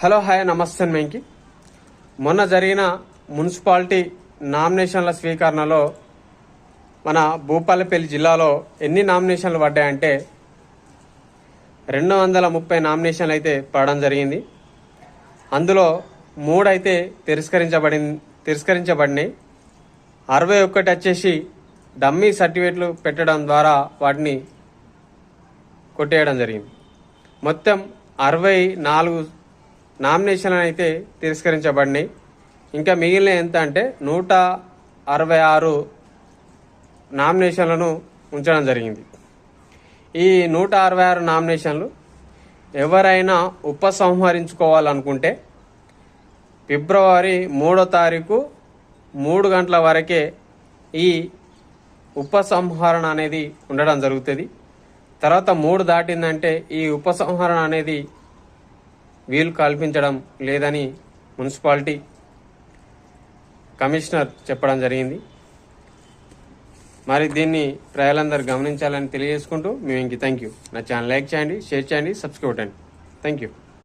Hello hi నమస్తే వెంకి. మొన్న జరిగిన మున్సిపాలిటీ నామినేషన్ల స్వీకరణలో మన భూపాలపల్లి జిల్లాలో ఎన్ని నామినేషన్లు పడ్డాయంటే 230 నామినేషన్లు అయితే పడడం జరిగింది. అందులో 3 అయితే తిరస్కరించబడినాయి. 61 వచ్చేసి డమ్మీ సర్టిఫికేట్లు పెట్టడం ద్వారా వాటిని కొట్టేయడం జరిగింది. మొత్తం 64 నామినేషన్లు అయితే తిరస్కరించబడినాయి. ఇంకా మిగిలిన ఎంత అంటే 166 నామినేషన్లను ఉంచడం జరిగింది. ఈ 166 నామినేషన్లు ఎవరైనా ఉపసంహరించుకోవాలనుకుంటే ఫిబ్రవరి 3వ తారీఖు 3 గంటల వరకే ఈ ఉపసంహరణ అనేది ఉండడం జరుగుతుంది. తర్వాత 3 దాటిందంటే ఈ ఉపసంహరణ అనేది వీలు కల్పించడం లేదని మున్సిపాలిటీ కమిషనర్ చెప్పడం జరిగింది. మరి దీన్ని ప్రజలందరూ గమనించాలని తెలియజేసుకుంటూ మేము థ్యాంక్ యూ. నా ఛానల్ లైక్ చేయండి, షేర్ చేయండి, సబ్స్క్రైబ్ చేయండి. Thank you.